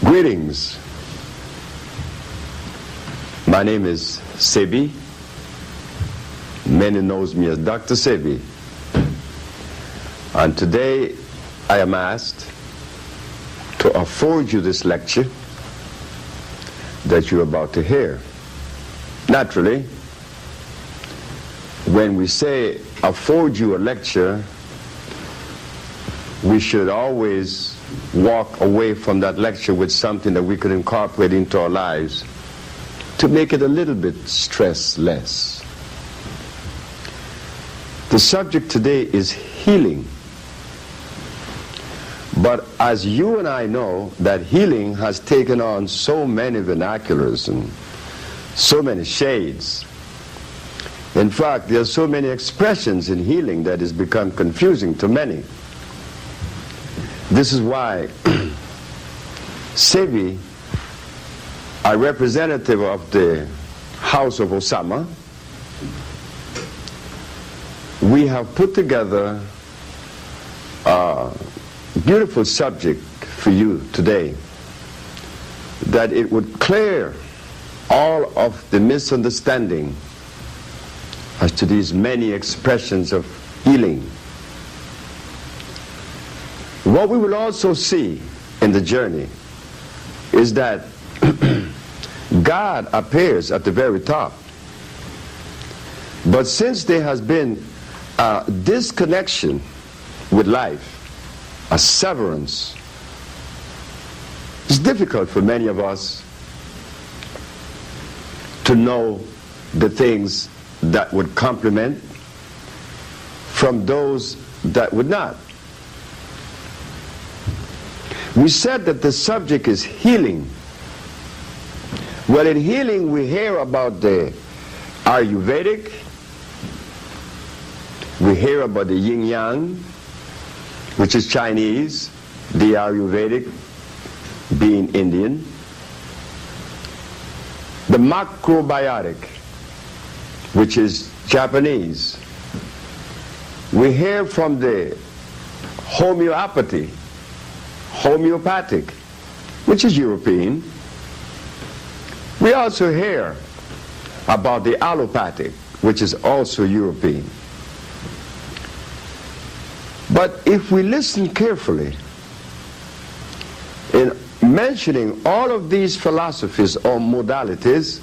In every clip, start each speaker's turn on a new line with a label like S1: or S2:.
S1: Greetings. My name is Sebi. Many knows me as Dr. Sebi. And today I am asked to afford you this lecture that you're about to hear. Naturally, when we say afford you a lecture, we should always walk away from that lecture with something that we could incorporate into our lives to make it a little bit stress-less. The subject today is healing. But as you and I know, that healing has taken on so many vernaculars and so many shades. In fact, there are so many expressions in healing that it's become confusing to many. This is why Sebi, a representative of the House of Osama, we have put together a beautiful subject for you today, that it would clear all of the misunderstanding as to these many expressions of healing. What we will also see in the journey is that God appears at the very top. But since there has been a disconnection with life, a severance, it's difficult for many of us to know the things that would complement from those that would not. We said that the subject is healing. Well, in healing we hear about the Ayurvedic, we hear about the yin-yang, which is Chinese, the Ayurvedic being Indian, the macrobiotic, which is Japanese. We hear from the homeopathic, which is European. We also hear about the allopathic, which is also European. But if we listen carefully, in mentioning all of these philosophies or modalities,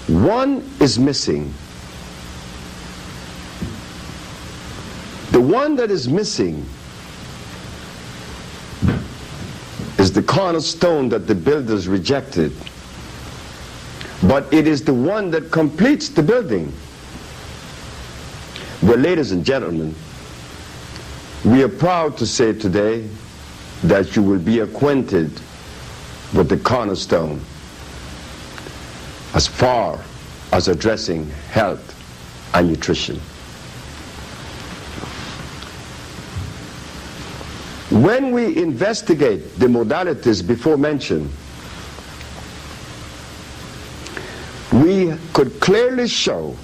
S1: one is missing. The one that is missing is the cornerstone that the builders rejected. But it is the one that completes the building. Well, ladies and gentlemen, we are proud to say today that you will be acquainted with the cornerstone as far as addressing health and nutrition. When we investigate the modalities before mentioned, we could clearly show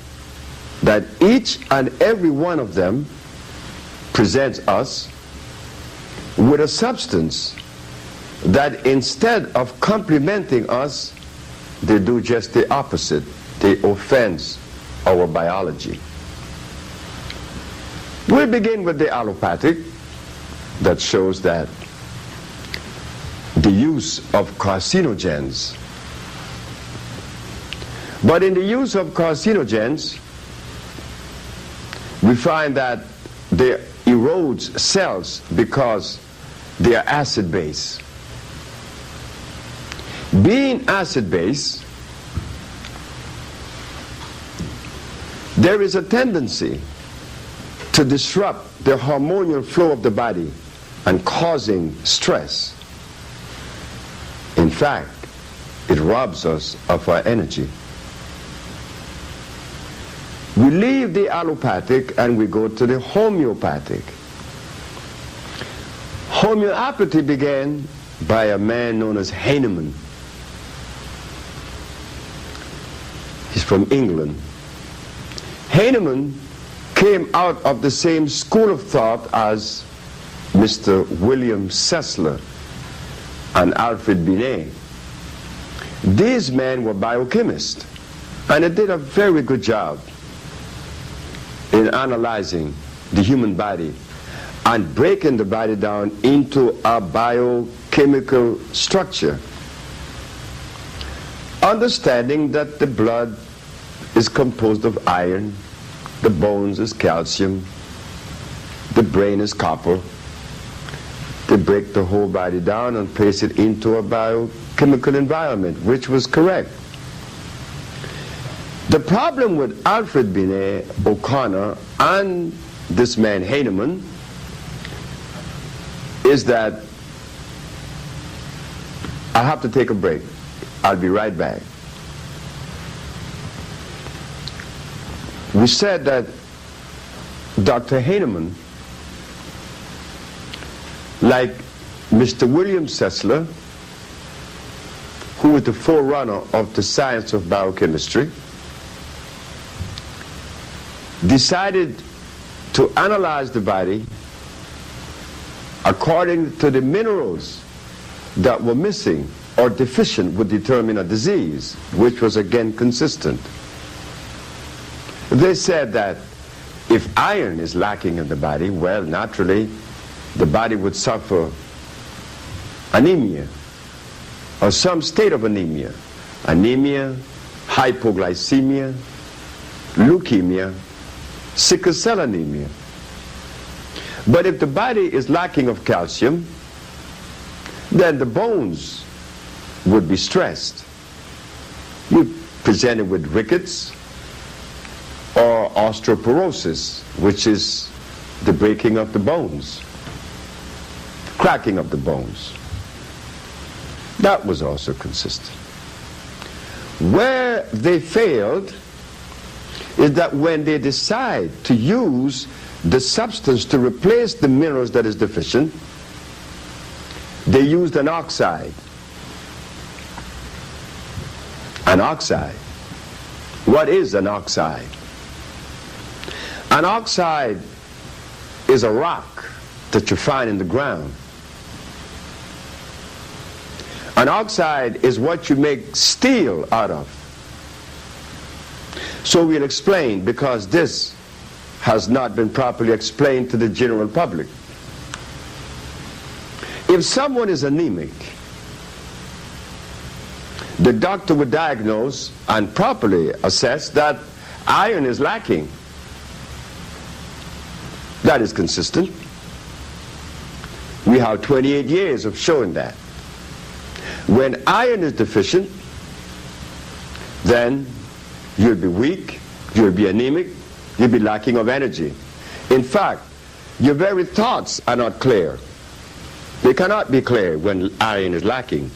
S1: that each and every one of them presents us with a substance that instead of complementing us, they do just the opposite. They offense our biology. We'll begin with the allopathic, that shows that the use of carcinogens. But in the use of carcinogens, we find that they erode cells because they are acid-base. Being acid-base, there is a tendency to disrupt the hormonal flow of the body and causing stress. In fact, it robs us of our energy. We leave the allopathic and we go to the homeopathic. Homeopathy began by a man known as Hahnemann. He's from England. Hahnemann came out of the same school of thought as Mr. William Sessler, and Alfred Binet. These men were biochemists, and they did a very good job in analyzing the human body and breaking the body down into a biochemical structure, understanding that the blood is composed of iron, the bones is calcium, the brain is copper. They break the whole body down and place it into a biochemical environment, which was correct. The problem with Alfred Binet, O'Connor, and this man Hahnemann is that I have to take a break. I'll be right back. We said that Dr. Hahnemann, like Mr. William Sessler, who was the forerunner of the science of biochemistry, decided to analyze the body according to the minerals that were missing or deficient would determine a disease, which was again consistent. They said that if iron is lacking in the body, well, naturally, the body would suffer anemia or some state of anemia. Anemia, hypoglycemia, leukemia, sickle cell anemia. But if the body is lacking of calcium, then the bones would be stressed. You presented with rickets or osteoporosis, which is the breaking of the bones, cracking of the bones. That was also consistent. Where they failed is that when they decide to use the substance to replace the minerals that is deficient, they used an oxide. An oxide. What is an oxide? An oxide is a rock that you find in the ground. An oxide is what you make steel out of. So we'll explain, because this has not been properly explained to the general public. If someone is anemic, the doctor would diagnose and properly assess that iron is lacking. That is consistent. We have 28 years of showing that. When iron is deficient, then you'll be weak, you'll be anemic, you'll be lacking of energy. In fact, your very thoughts are not clear. They cannot be clear when iron is lacking,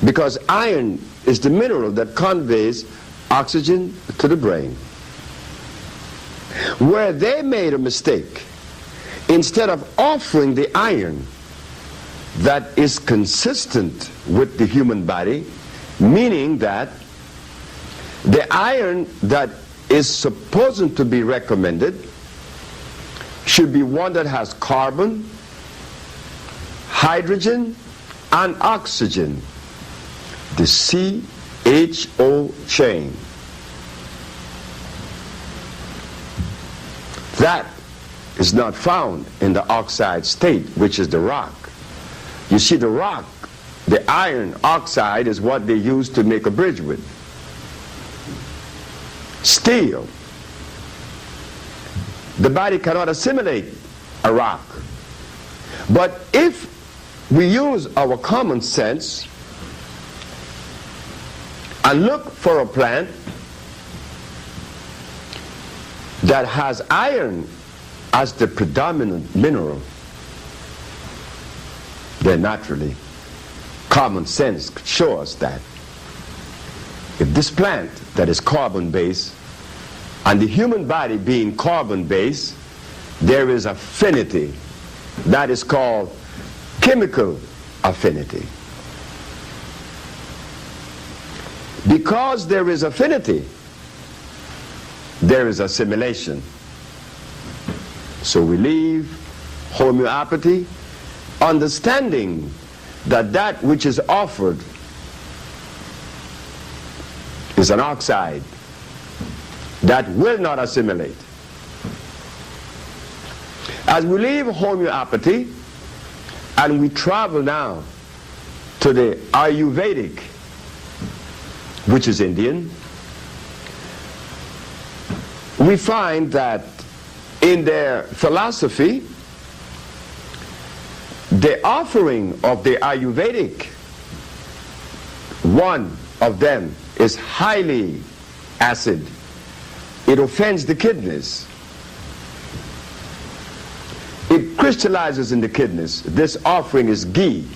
S1: because iron is the mineral that conveys oxygen to the brain. Where they made a mistake, instead of offering the iron that is consistent with the human body, meaning that the iron that is supposed to be recommended should be one that has carbon, hydrogen, and oxygen, the CHO chain. That is not found in the oxide state, which is the rock. You see, the rock, the iron oxide, is what they use to make a bridge with. Steel. The body cannot assimilate a rock. But if we use our common sense and look for a plant that has iron as the predominant mineral, then naturally common sense could show us that if this plant that is carbon-based and the human body being carbon-based, there is affinity. That is called chemical affinity. Because there is affinity, there is assimilation. So we leave homeopathy, understanding that that which is offered is an oxide that will not assimilate. As we leave homeopathy and we travel now to the Ayurvedic, which is Indian, we find that in their philosophy, the offering of the Ayurvedic, one of them is highly acid. It offends the kidneys. It crystallizes in the kidneys. This offering is ghee.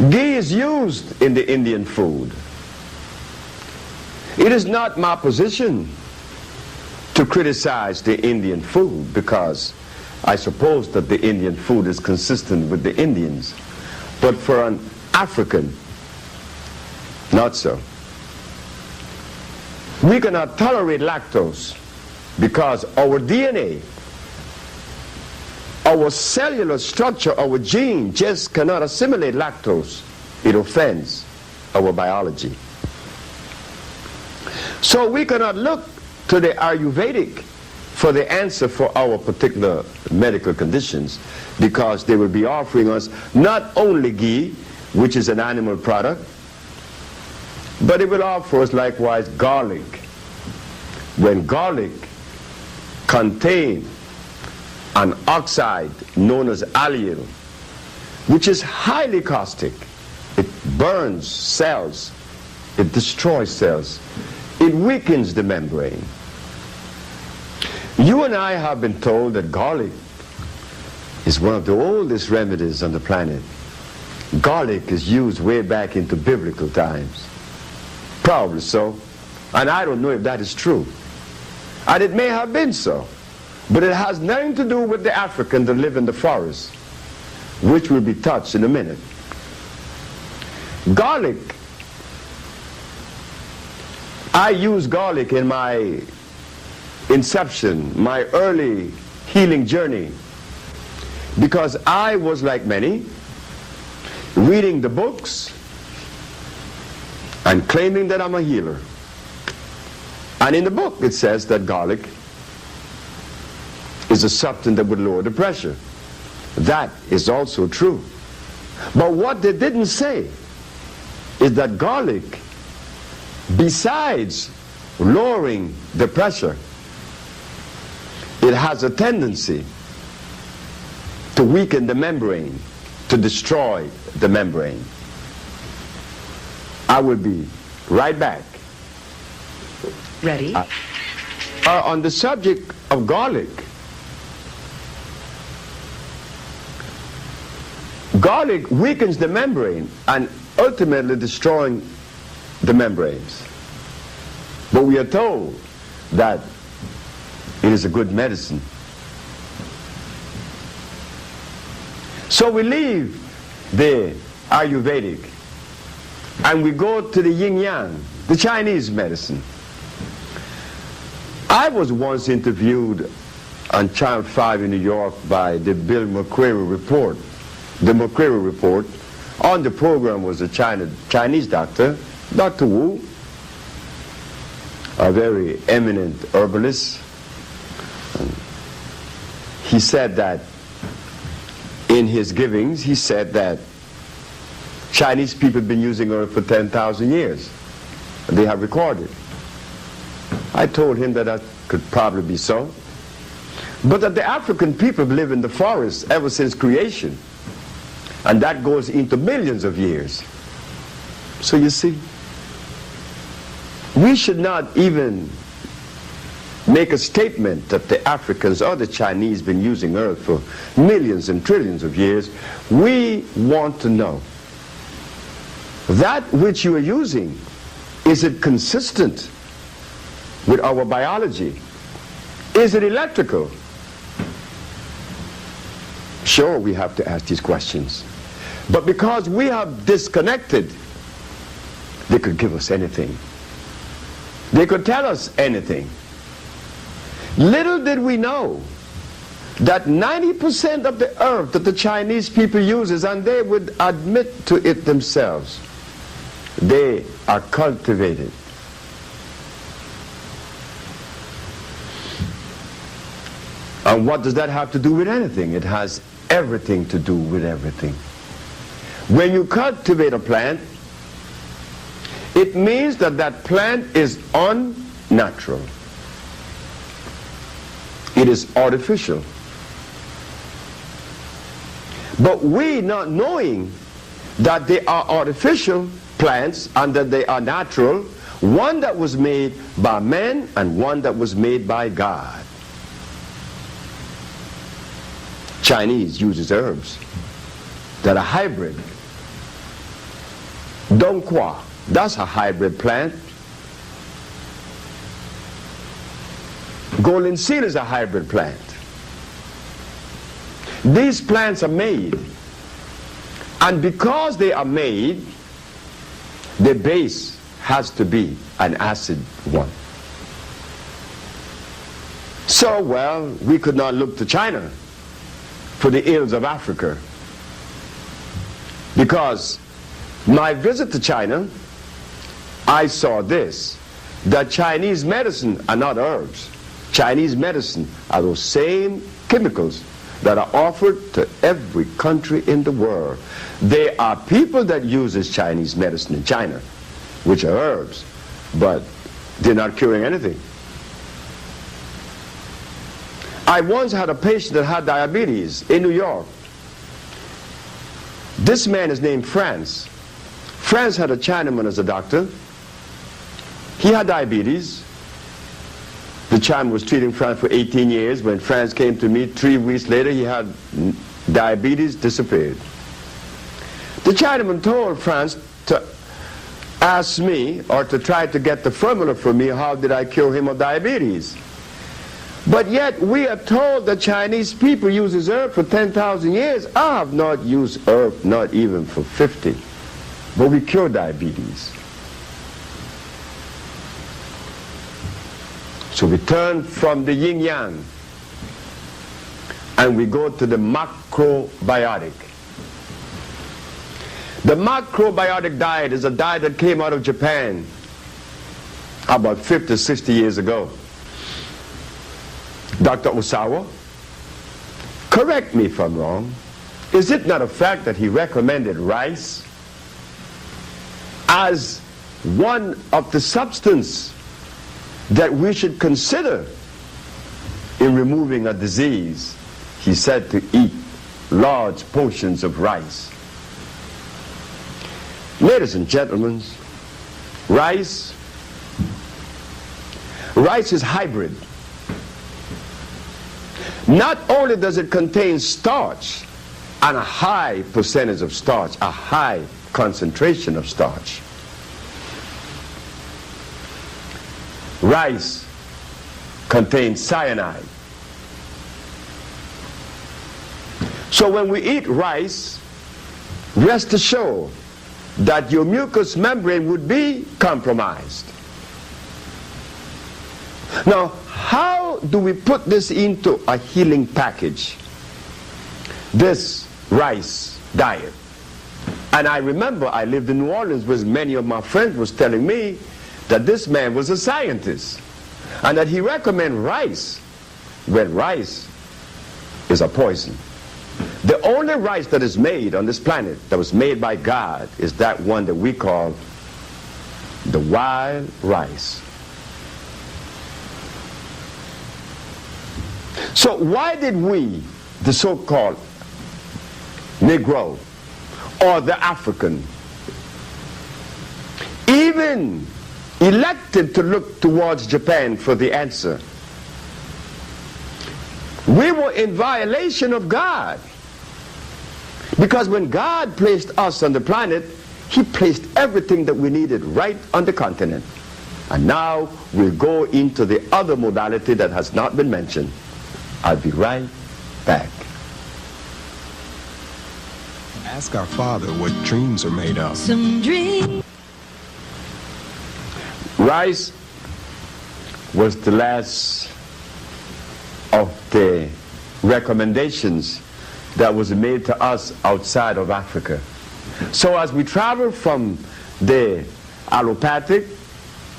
S1: Ghee is used in the Indian food. It is not my position to criticize the Indian food, because I suppose that the Indian food is consistent with the Indians. But for an African, not so. We cannot tolerate lactose because our DNA, our cellular structure, our gene just cannot assimilate lactose. It offends our biology. So we cannot look to the Ayurvedic for the answer for our particular medical conditions, because they will be offering us not only ghee, which is an animal product, but it will offer us likewise garlic. When garlic contains an oxide known as allyl, which is highly caustic, it burns cells, it destroys cells, it weakens the membrane. You and I have been told that garlic is one of the oldest remedies on the planet. Garlic is used way back into biblical times. Probably so. And I don't know if that is true. And it may have been so. But it has nothing to do with the African that live in the forest, which will be touched in a minute. Garlic. I use garlic in my inception, my early healing journey, because I was like many, reading the books and claiming that I'm a healer. And in the book it says that garlic is a substance that would lower the pressure. That is also true. But what they didn't say is that garlic, besides lowering the pressure, it has a tendency to weaken the membrane, to destroy the membrane. I will be right back.
S2: Ready?
S1: On the subject of garlic, garlic weakens the membrane and ultimately destroying the membranes. But we are told that it is a good medicine. So we leave the Ayurvedic and we go to the yin-yang, the Chinese medicine. I was once interviewed on Channel 5 in New York by the Bill McCreary Report. The McCreary Report. On the program was a Chinese doctor, Dr. Wu, a very eminent herbalist. He said that in his givings, he said that Chinese people have been using herb for 10,000 years. They have recorded. I told him that that could probably be so. But that the African people live in the forest ever since creation. And that goes into millions of years. So you see, we should not even make a statement that the Africans or the Chinese been using earth for millions and trillions of years. We want to know that which you are using, is it consistent with our biology? Is it electrical? Sure, we have to ask these questions. But because we have disconnected, they could give us anything. They could tell us anything. Little did we know that 90% of the herb that the Chinese people uses, and they would admit to it themselves, they are cultivated. And what does that have to do with anything? It has everything to do with everything. When you cultivate a plant, it means that that plant is unnatural. It is artificial. But we, not knowing that they are artificial plants and that they are natural, one that was made by man and one that was made by God. Chinese uses herbs that are hybrid. Dongqua, that's a hybrid plant. Golden seal is a hybrid plant. These plants are made, and because they are made, the base has to be an acid one. So, well, we could not look to China for the ills of Africa, because my visit to China, I saw this, that Chinese medicine are not herbs. Chinese medicine are those same chemicals that are offered to every country in the world. There are people that uses Chinese medicine in China, which are herbs, but they're not curing anything. I once had a patient that had diabetes in New York. This man is named France. France had a Chinaman as a doctor. He had diabetes. The Chinaman was treating France for 18 years. When France came to me 3 weeks later, he had diabetes, disappeared. The Chinaman told France to ask me, or to try to get the formula for me, how did I cure him of diabetes? But yet we are told that Chinese people uses herb for 10,000 years. I have not used herb, not even for 50. But we cure diabetes. So we turn from the yin-yang and we go to the macrobiotic. The macrobiotic diet is a diet that came out of Japan about 50, 60 years ago. Dr. Osawa, correct me if I'm wrong, is it not a fact that he recommended rice as one of the substances that we should consider in removing a disease? He said to eat large portions of rice. Ladies and gentlemen, rice is hybrid. Not only does it contain starch, and a high percentage of starch, a high concentration of starch. Rice contains cyanide. So when we eat rice, rest assured that your mucous membrane would be compromised. Now, how do we put this into a healing package? This rice diet. And I remember I lived in New Orleans where many of my friends was telling me that this man was a scientist and that he recommended rice when rice is a poison. The only rice that is made on this planet that was made by God is that one that we call the wild rice. So why did we, the so-called Negro or the African, even elected to look towards Japan for the answer? We were in violation of God. Because when God placed us on the planet, He placed everything that we needed right on the continent. And now we'll go into the other modality that has not been mentioned. I'll be right back.
S2: Ask our Father what dreams are made of.
S3: Some dreams.
S1: Rice was the last of the recommendations that was made to us outside of Africa. So as we travel from the allopathic,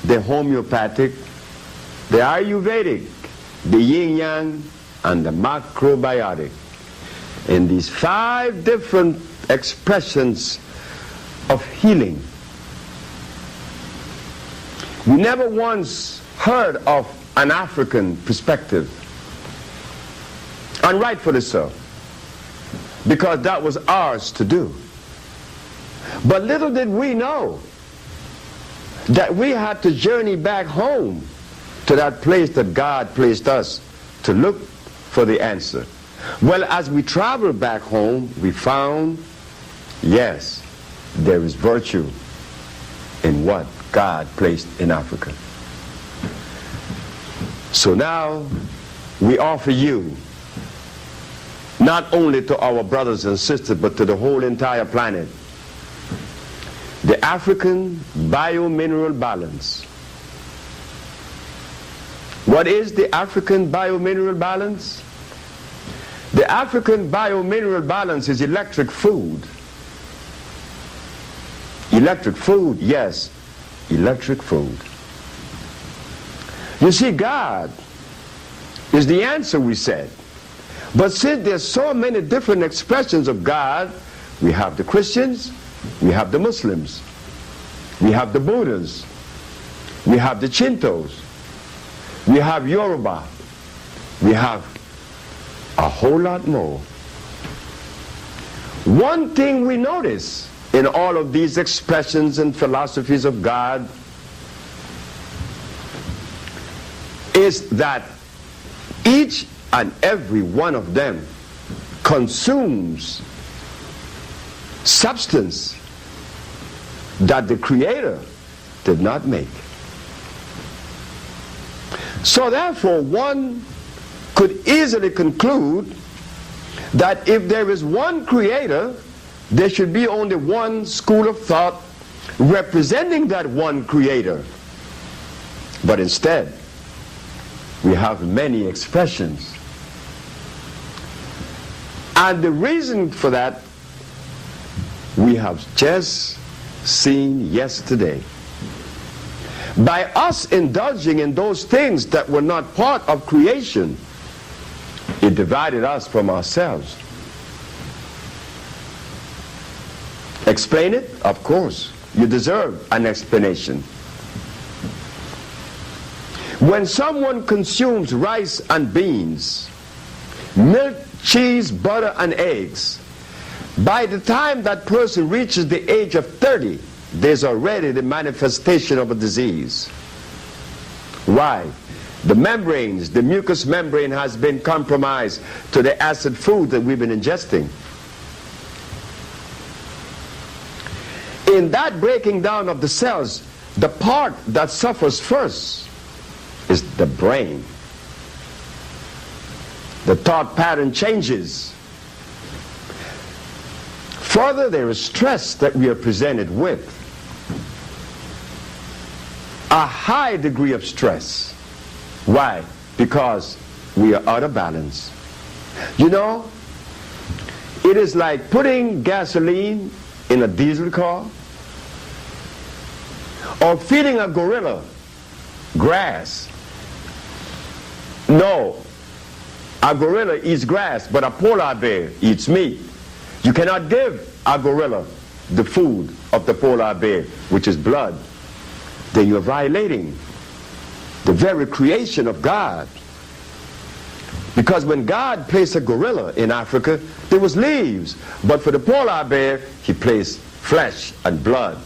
S1: the homeopathic, the Ayurvedic, the yin-yang, and the macrobiotic, in these 5 different expressions of healing, we never once heard of an African perspective. And rightfully so, because that was ours to do. But little did we know that we had to journey back home to that place that God placed us to look for the answer. Well, as we traveled back home, we found, yes, there is virtue in what God placed in Africa. So now we offer you, not only to our brothers and sisters, but to the whole entire planet, the African biomineral balance. What is the African biomineral balance? The African biomineral balance is electric food. Electric food, yes, electric food. You see, God is the answer, we said. But since there's so many different expressions of God, we have the Christians, we have the Muslims, we have the Buddhas, we have the Shintos, we have Yoruba, we have a whole lot more. One thing we notice in all of these expressions and philosophies of God is that each and every one of them consumes substance that the Creator did not make. So therefore, one could easily conclude that if there is one Creator, there should be only one school of thought representing that one Creator. But instead, we have many expressions. And the reason for that, we have just seen yesterday. By us indulging in those things that were not part of creation, it divided us from ourselves. Explain it? Of course. You deserve an explanation. When someone consumes rice and beans, milk, cheese, butter, and eggs, by the time that person reaches the age of 30, there's already the manifestation of a disease. Why? The membranes, the mucous membrane has been compromised to the acid food that we've been ingesting. In that breaking down of the cells, the part that suffers first is the brain. The thought pattern changes. Further, there is stress that we are presented with. A high degree of stress. Why? Because we are out of balance. You know, it is like putting gasoline in a diesel car or feeding a gorilla grass. No, a gorilla eats grass, but a polar bear eats meat. You cannot give a gorilla the food of the polar bear, which is blood. Then you're violating the very creation of God. Because when God placed a gorilla in Africa, there was leaves. But for the polar bear, he placed flesh and blood.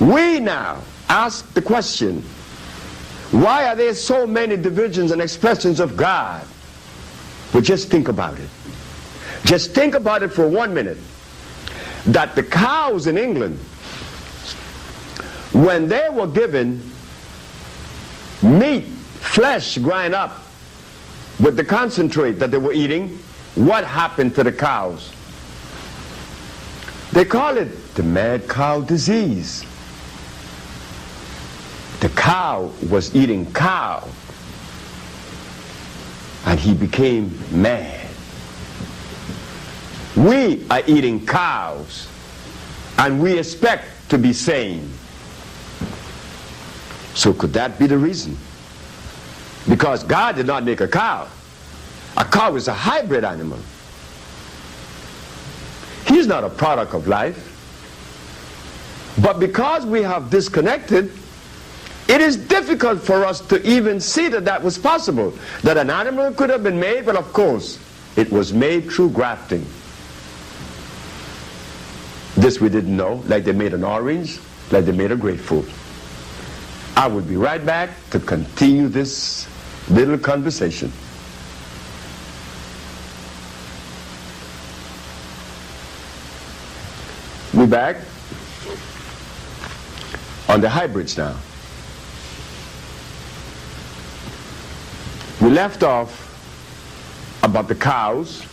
S1: We now ask the question, why are there so many divisions and expressions of God? Well, just think about it. Just think about it for 1 minute. That the cows in England, when they were given meat, flesh grind up with the concentrate that they were eating, what happened to the cows? They call it the mad cow disease. The cow was eating cow. and he became mad. We are eating cows, and we expect to be sane. So could that be the reason? Because God did not make a cow. A cow is a hybrid animal. He's not a product of life. But because we have disconnected, it is difficult for us to even see that that was possible. That an animal could have been made, but of course, it was made through grafting. This we didn't know, like they made an orange, like they made a grapefruit. I will be right back to continue this little conversation. We're back on the hybrids now. We left off about the cows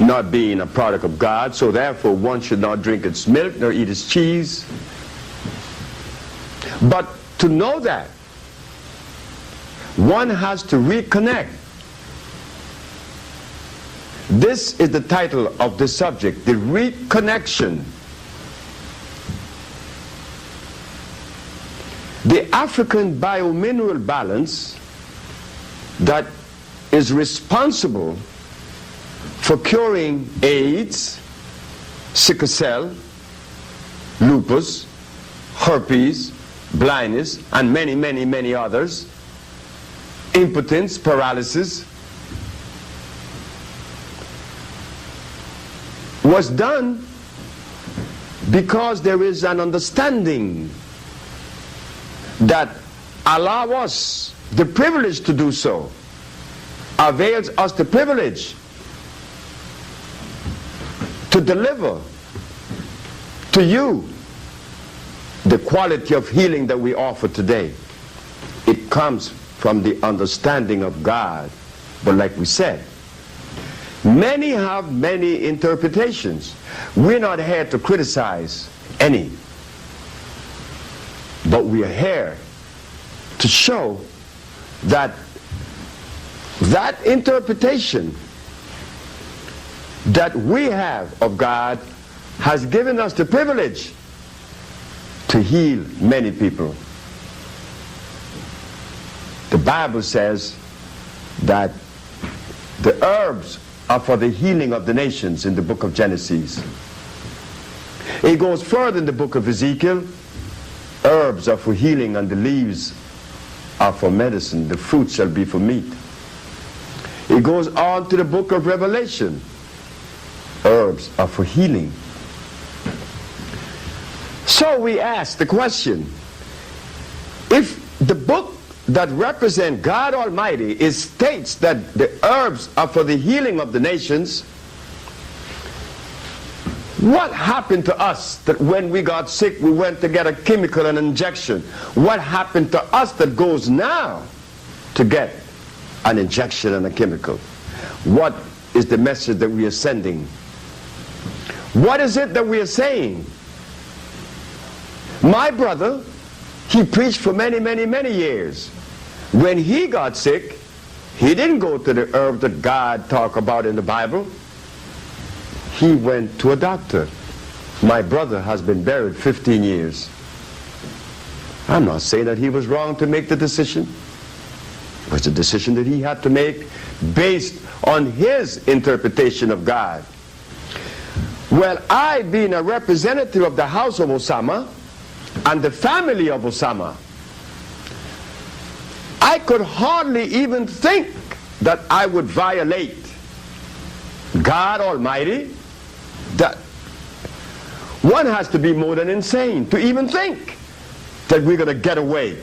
S1: not being a product of God, so therefore one should not drink its milk nor eat its cheese. But to know that, one has to reconnect. This is the title of the subject, the reconnection. The African biomineral balance that is responsible for curing AIDS, sickle cell, lupus, herpes, blindness, and many, many, many others, impotence, paralysis, was done because there is an understanding that allows us the privilege to do so, avails us the privilege to deliver to you the quality of healing that we offer today. It comes from the understanding of God. But like we said, many have many interpretations. We're not here to criticize any, but we are here to show that that interpretation that we have of God has given us the privilege to heal many people. The Bible says that the herbs are for the healing of the nations in the book of Genesis. It goes further in the book of Ezekiel. Herbs are for healing and the leaves are for medicine. The fruit shall be for meat. It goes on to the book of Revelation. Herbs are for healing. So we ask the question, if the book that represents God Almighty states that the herbs are for the healing of the nations, what happened to us that when we got sick we went to get a chemical and injection? What happened to us that goes now to get an injection and a chemical? What is the message that we are sending? What is it that we are saying? My brother, he preached for many, many, many years. When he got sick, he didn't go to the herb that God talked about in the Bible. He went to a doctor. My brother has been buried 15 years. I'm not saying that he was wrong to make the decision. It was a decision that he had to make based on his interpretation of God. Well, I, being a representative of the house of Osama and the family of Osama, I could hardly even think that I would violate God Almighty. That one has to be more than insane to even think that we're going to get away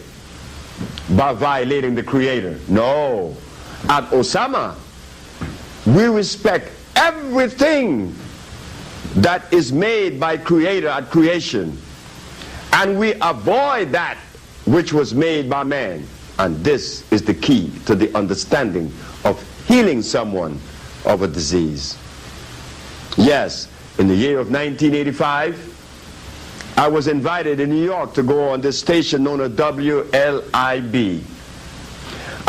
S1: by violating the Creator. No. At Osama, we respect everything that is made by Creator at creation, and we avoid that which was made by man. And this is the key to the understanding of healing someone of a disease. Yes, in the year of 1985, I was invited in New York to go on this station known as WLIB.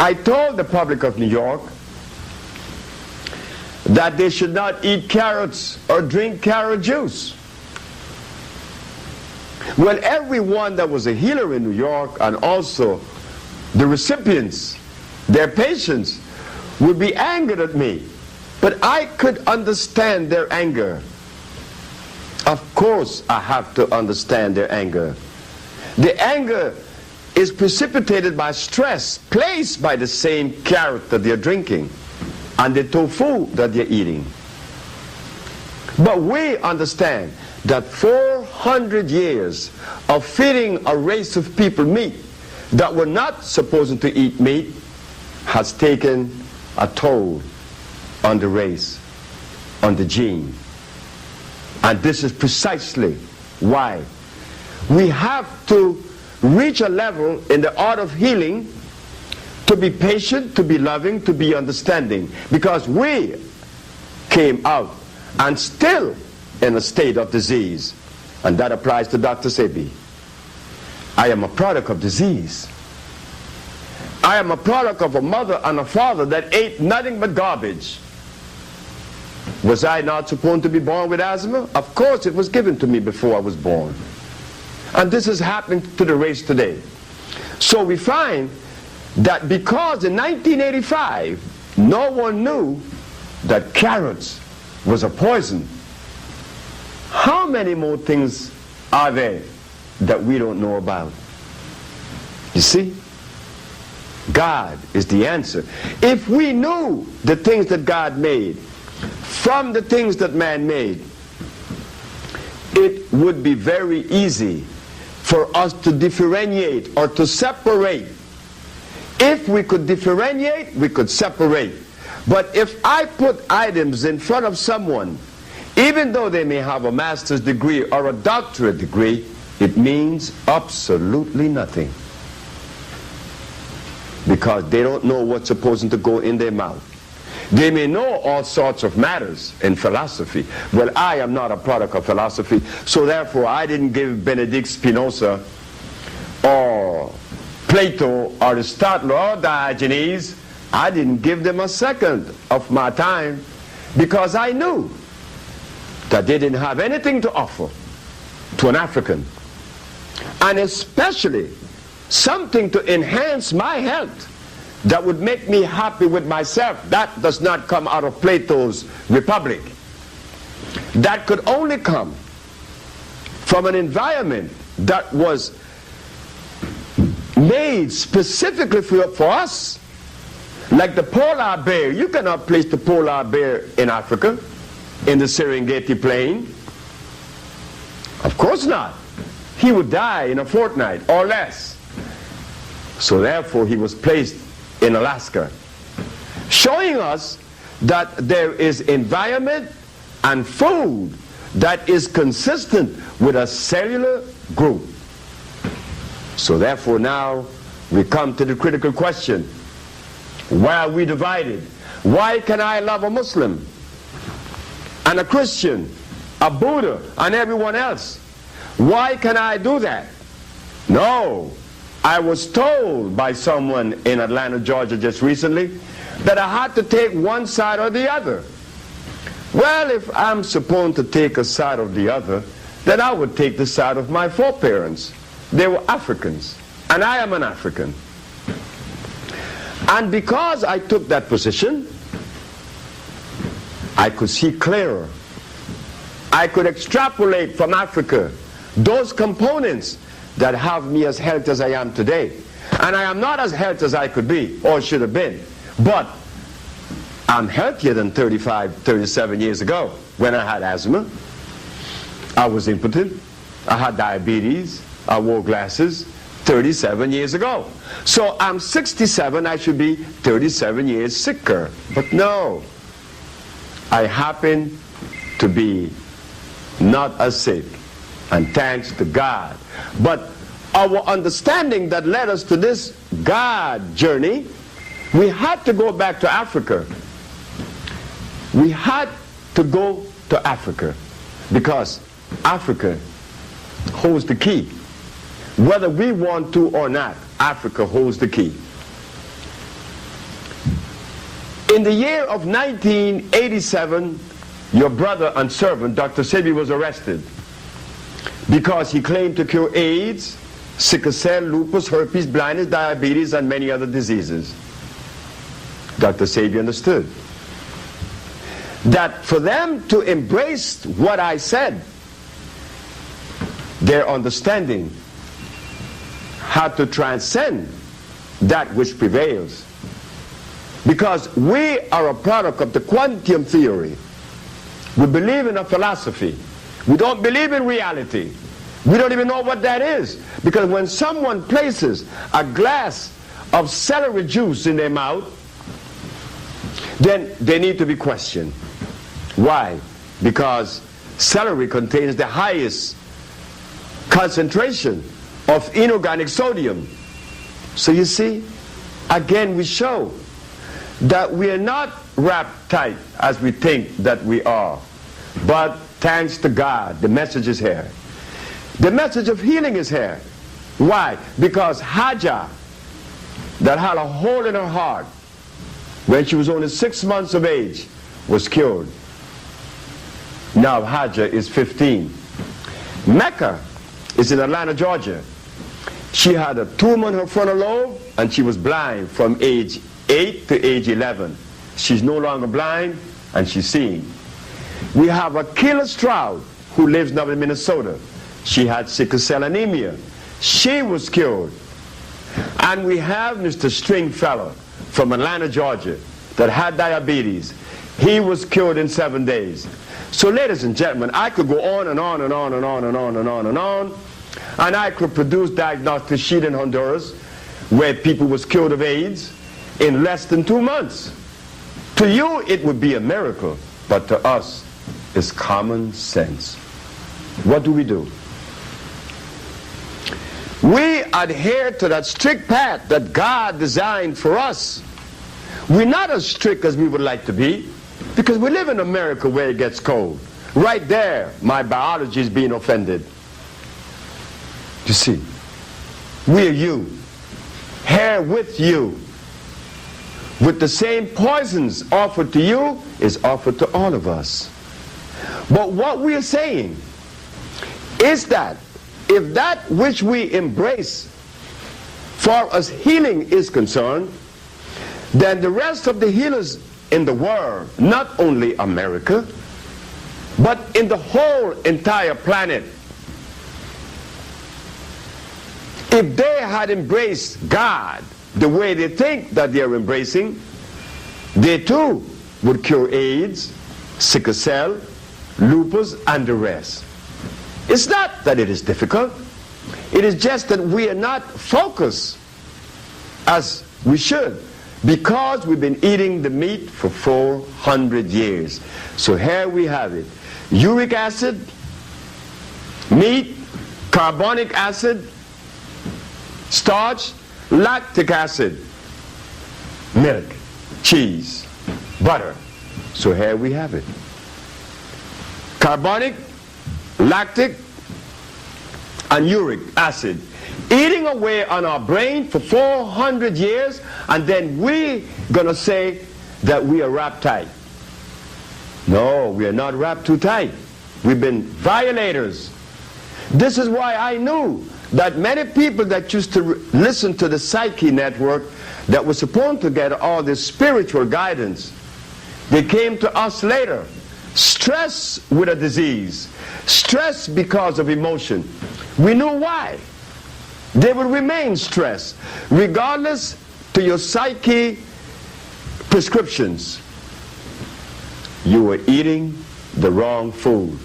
S1: I told the public of New York that they should not eat carrots or drink carrot juice. Well, everyone that was a healer in New York, and also the recipients, their patients, would be angered at me. But I could understand their anger. Of course I have to understand their anger. The anger is precipitated by stress placed by the same carrot that they're drinking and the tofu that they're eating. But we understand that 400 years of feeding a race of people meat that were not supposed to eat meat has taken a toll on the race, on the gene. And this is precisely why we have to reach a level in the art of healing to be patient, to be loving, to be understanding, because we came out and still in a state of disease. And that applies to Dr. Sebi. I am a product of disease. I am a product of a mother and a father that ate nothing but garbage. Was I not supposed to be born with asthma? Of course it was given to me before I was born. And this is happening to the race today. So we find that because in 1985 no one knew that carrots was a poison, how many more things are there that we don't know about? You see? God is the answer. If we knew the things that God made from the things that man made, it would be very easy for us to differentiate or to separate. If we could differentiate, we could separate. But if I put items in front of someone, even though they may have a master's degree or a doctorate degree, it means absolutely nothing. Because they don't know what's supposed to go in their mouth. They may know all sorts of matters in philosophy. Well, I am not a product of philosophy, so therefore I didn't give Benedict Spinoza or Plato or Aristotle or Diogenes, I didn't give them a second of my time, because I knew that they didn't have anything to offer to an African, and especially something to enhance my health that would make me happy with myself. That does not come out of Plato's Republic. That could only come from an environment that was made specifically for us. Like the polar bear. You cannot place the polar bear in Africa, in the Serengeti plain. Of course not. He would die in a fortnight or less. So therefore he was placed in Alaska, showing us that there is environment and food that is consistent with a cellular group. So therefore now we come to the critical question: why are we divided? Why can I love a Muslim and a Christian, a Buddha and everyone else? Why can I do that? No. I was told by someone in Atlanta, Georgia just recently that I had to take one side or the other. Well, if I'm supposed to take a side or the other, then I would take the side of my foreparents. They were Africans, and I am an African. And because I took that position, I could see clearer. I could extrapolate from Africa those components that have me as healthy as I am today. And I am not as healthy as I could be or should have been, but I'm healthier than 35, 37 years ago when I had asthma. I was impotent. I had diabetes. I wore glasses 37 years ago. So I'm 67, I should be 37 years sicker. But no, I happen to be not as sick, and thanks to God. But our understanding that led us to this God journey, we had to go back to Africa. We had to go to Africa because Africa holds the key. Whether we want to or not, Africa holds the key. In the year of 1987, your brother and servant, Dr. Sebi, was arrested because he claimed to cure AIDS, sickle cell, lupus, herpes, blindness, diabetes, and many other diseases. Dr. Sebi understood that for them to embrace what I said, their understanding had to transcend that which prevails. Because we are a product of the quantum theory. We believe in a philosophy. We don't believe in reality. We don't even know what that is. Because when someone places a glass of celery juice in their mouth, then they need to be questioned. Why? Because celery contains the highest concentration of inorganic sodium. So you see, again we show that we are not wrapped tight as we think that we are. But thanks to God, the message is here. The message of healing is here. Why? Because Hajar, that had a hole in her heart when she was only 6 months of age, was cured. Now Hajar is 15. Mecca is in Atlanta, Georgia. She had a tumor in her frontal lobe and she was blind from age 8 to age 11. She's no longer blind and she's seeing. We have Akila Stroud, who lives now in Minnesota. She had sickle cell anemia. She was cured. And we have Mr. Stringfellow from Atlanta, Georgia, that had diabetes. He was cured in 7 days. So ladies and gentlemen, I could go on and on and on and on and on and on and on, and I could produce diagnostic sheet in Honduras where people was cured of AIDS in less than 2 months. To you it would be a miracle, but to us it's common sense. What do? We adhere to that strict path that God designed for us. We're not as strict as we would like to be, because we live in America where it gets cold. Right there, my biology is being offended. You see, we're you, here with you, with the same poisons offered to you is offered to all of us. But what we're saying is that if that which we embrace for us healing is concerned, then the rest of the healers in the world, not only America, but in the whole entire planet, if they had embraced God the way they think that they are embracing, they too would cure AIDS, sickle cell, lupus, and the rest. It's not that it is difficult. It is just that we are not focused as we should, because we've been eating the meat for 400 years. So here we have it. Uric acid, meat, carbonic acid, starch, lactic acid, milk, cheese, butter. So here we have it. Carbonic, lactic, and uric acid eating away on our brain for 400 years, and then we gonna say that we are wrapped tight. No, we are not wrapped too tight. We've been violators. This is why I knew that many people that used to listen to the Psyche Network that was supposed to get all this spiritual guidance, they came to us later. Stress with a disease. Stress because of emotion. We knew why. They will remain stressed, regardless to your psyche prescriptions. You were eating the wrong food.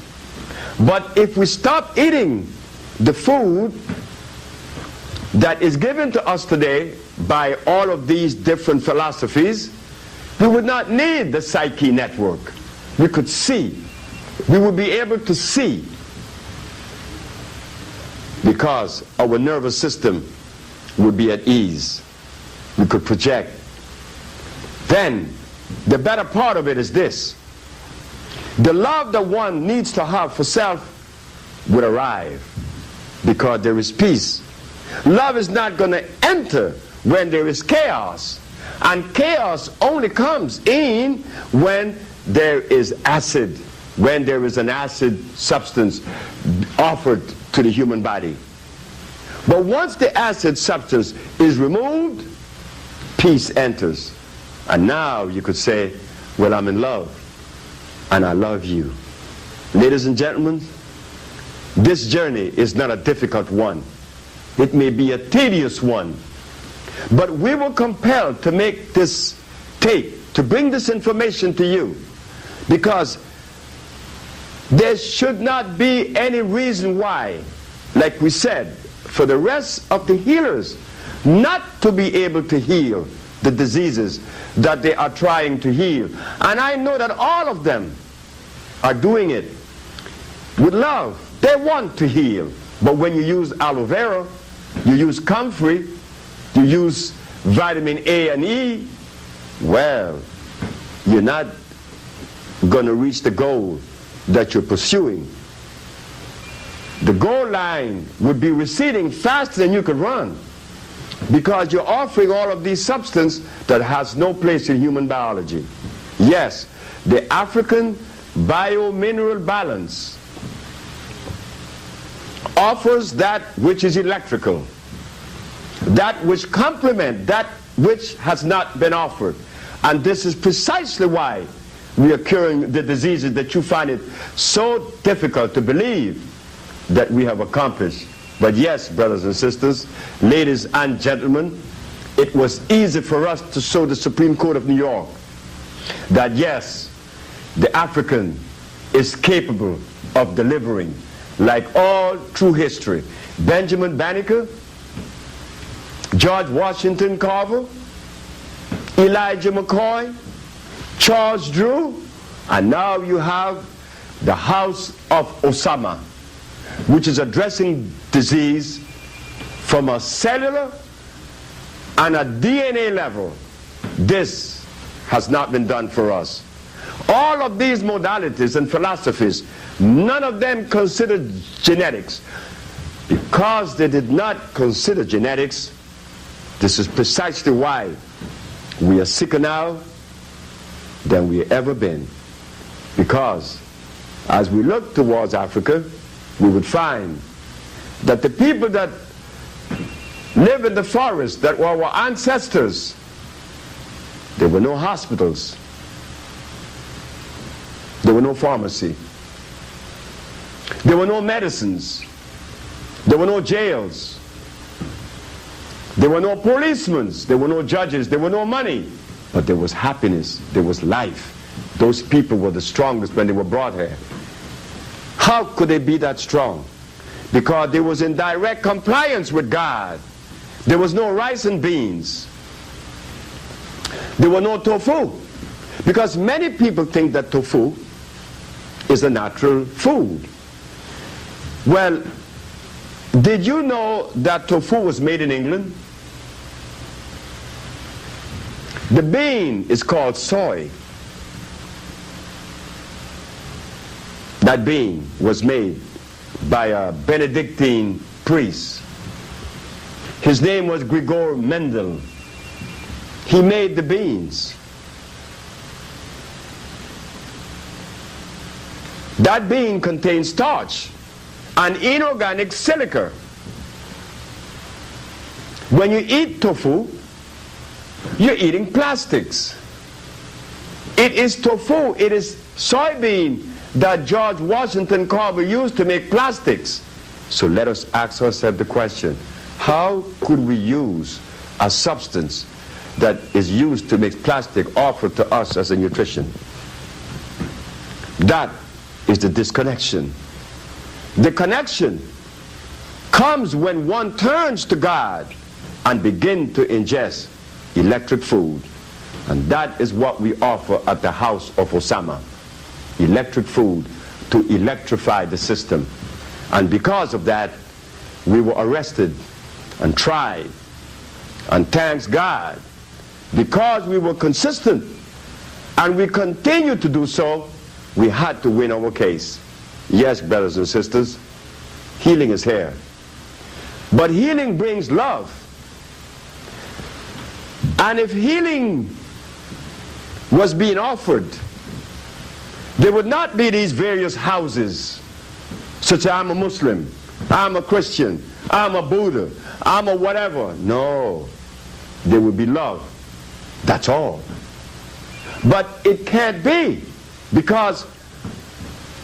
S1: But if we stop eating the food that is given to us today by all of these different philosophies, we would not need the Psyche Network. We could see. We would be able to see, because our nervous system would be at ease. We could project. Then, the better part of it is this. The love that one needs to have for self would arrive, because there is peace. Love is not going to enter when there is chaos. And chaos only comes in when there is acid, when there is an acid substance offered to the human body. But once the acid substance is removed, peace enters. And now you could say, well, I'm in love, and I love you. Ladies and gentlemen, this journey is not a difficult one. It may be a tedious one. But we were compelled to make this tape, to bring this information to you, because there should not be any reason why, like we said, for the rest of the healers not to be able to heal the diseases that they are trying to heal. And I know that all of them are doing it with love. They want to heal. But when you use aloe vera, you use comfrey, you use vitamin A and E, well, you're not going to reach the goal that you're pursuing. The goal line would be receding faster than you could run, because you're offering all of these substances that has no place in human biology. Yes, the African biomineral balance offers that which is electrical, that which complements that which has not been offered. And this is precisely why we are curing the diseases that you find it so difficult to believe that we have accomplished. But yes, brothers and sisters, ladies and gentlemen, it was easy for us to show the Supreme Court of New York that yes, the African is capable of delivering, like all through history. Benjamin Banneker, George Washington Carver, Elijah McCoy, Charles Drew, and now you have the House of Osama, which is addressing disease from a cellular and a DNA level. This has not been done for us. All of these modalities and philosophies, none of them considered genetics. Because they did not consider genetics, this is precisely why we are sicker now than we have ever been. Because as we look towards Africa, we would find that the people that live in the forest, that were our ancestors, there were no hospitals, there were no pharmacy, there were no medicines, there were no jails, there were no policemen, there were no judges, there were no money, but there was happiness, there was life. Those people were the strongest when they were brought here. How could they be that strong? Because they was in direct compliance with God. There was no rice and beans. There were no tofu. Because many people think that tofu is a natural food. Well, did you know that tofu was made in England? The bean is called soy. That bean was made by a Benedictine priest. His name was Gregor Mendel. He made the beans. That bean contains starch and inorganic silica. When you eat tofu, you're eating plastics. It is tofu, it is soybean that George Washington Carver used to make plastics. So let us ask ourselves the question, how could we use a substance that is used to make plastic offered to us as a nutrition? That is the disconnection. The connection comes when one turns to God and begins to ingest electric food. And that is what we offer at the House of Osama. Electric food to electrify the system. And because of that, we were arrested and tried. And thanks God, because we were consistent and we continue to do so, we had to win our case. Yes, brothers and sisters, healing is here. But healing brings love. And if healing was being offered, there would not be these various houses, such as I'm a Muslim, I'm a Christian, I'm a Buddha, I'm a whatever. No, there would be love. That's all. But it can't be, because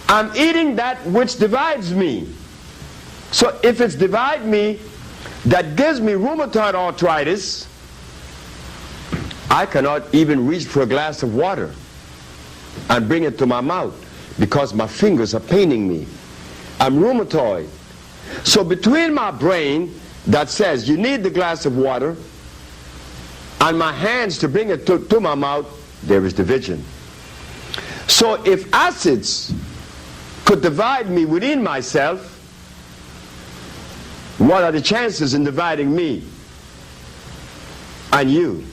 S1: I'm eating that which divides me. So if it's divide me, that gives me rheumatoid arthritis, I cannot even reach for a glass of water and bring it to my mouth because my fingers are paining me. I'm rheumatoid. So between my brain that says you need the glass of water and my hands to bring it to my mouth, there is division. So if acids could divide me within myself, what are the chances in dividing me and you?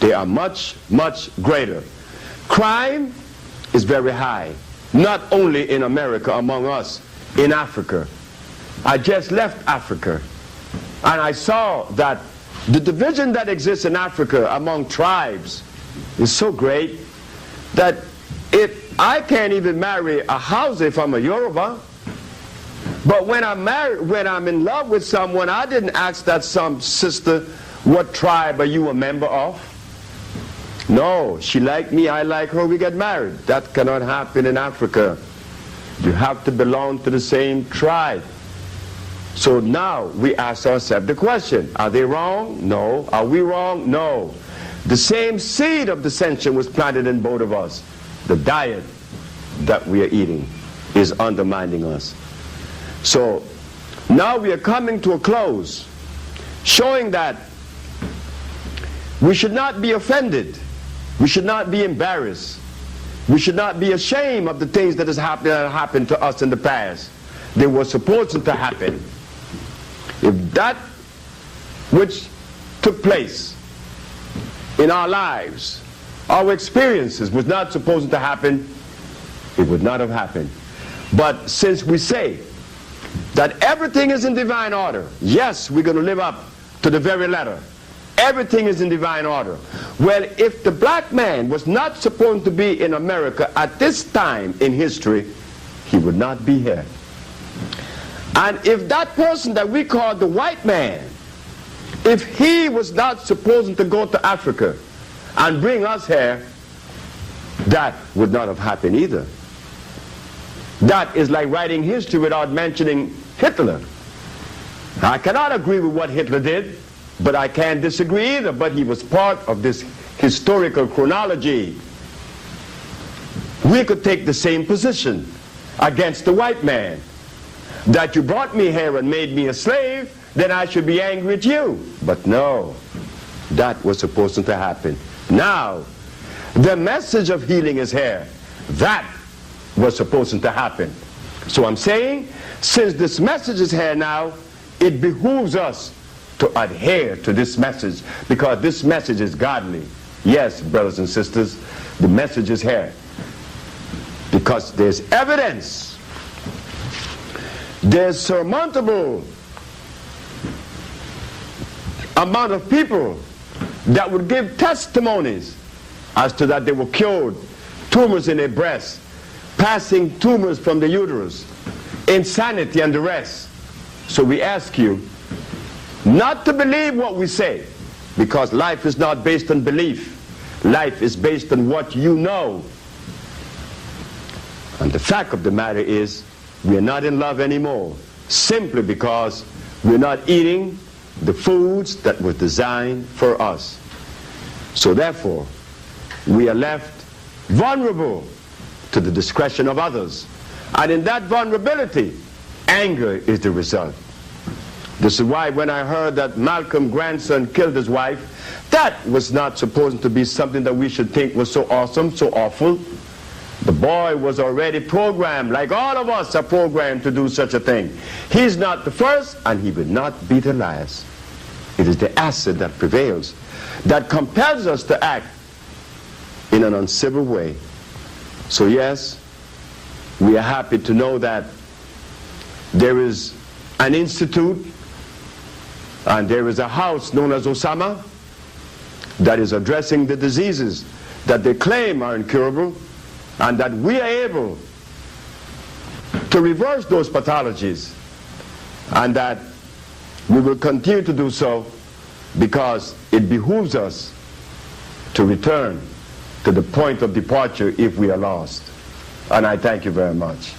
S1: They are much, much greater. Crime is very high, not only in America among us, in Africa. I just left Africa and I saw that the division that exists in Africa among tribes is so great that if I can't even marry a Hausa if I'm a Yoruba. But when I'm in love with someone, I didn't ask that some sister, what tribe are you a member of? No, she liked me, I like her, we get married. That cannot happen in Africa. You have to belong to the same tribe. So now we ask ourselves the question, are they wrong? No. Are we wrong? No. The same seed of dissension was planted in both of us. The diet that we are eating is undermining us. So now we are coming to a close, showing that we should not be offended, we should not be embarrassed, we should not be ashamed of the things that happened to us in the past. They were supposed to happen. If that which took place in our lives, our experiences, was not supposed to happen, it would not have happened. But since we say that everything is in divine order, yes, we're going to live up to the very letter. Everything is in divine order. Well, if the black man was not supposed to be in America at this time in history, he would not be here. And if that person that we call the white man, if he was not supposed to go to Africa and bring us here, that would not have happened either. That is like writing history without mentioning Hitler. I cannot agree with what Hitler did, but I can't disagree either. But he was part of this historical chronology. We could take the same position against the white man. That you brought me here and made me a slave, then I should be angry at you. But no, that was supposed to happen. Now, the message of healing is here. That was supposed to happen. So I'm saying, since this message is here now, it behooves us to adhere to this message, because this message is godly. Yes, brothers and sisters, the message is here. Because there's evidence, there's surmountable amount of people that would give testimonies as to that they were cured, tumors in their breast, passing tumors from the uterus, insanity and the rest. So we ask you not to believe what we say, because life is not based on belief. Life is based on what you know. And the fact of the matter is, we are not in love anymore, simply because we're not eating the foods that were designed for us. So therefore, we are left vulnerable to the discretion of others. And in that vulnerability, anger is the result. This is why when I heard that Malcolm's grandson killed his wife, that was not supposed to be something that we should think was so awesome, so awful. The boy was already programmed, like all of us are programmed to do such a thing. He's not the first, and he will not be the last. It is the acid that prevails, that compels us to act in an uncivil way. So yes, we are happy to know that there is an institute and there is a house known as Osama, that is addressing the diseases that they claim are incurable, and that we are able to reverse those pathologies, and that we will continue to do so because it behooves us to return to the point of departure if we are lost. And I thank you very much.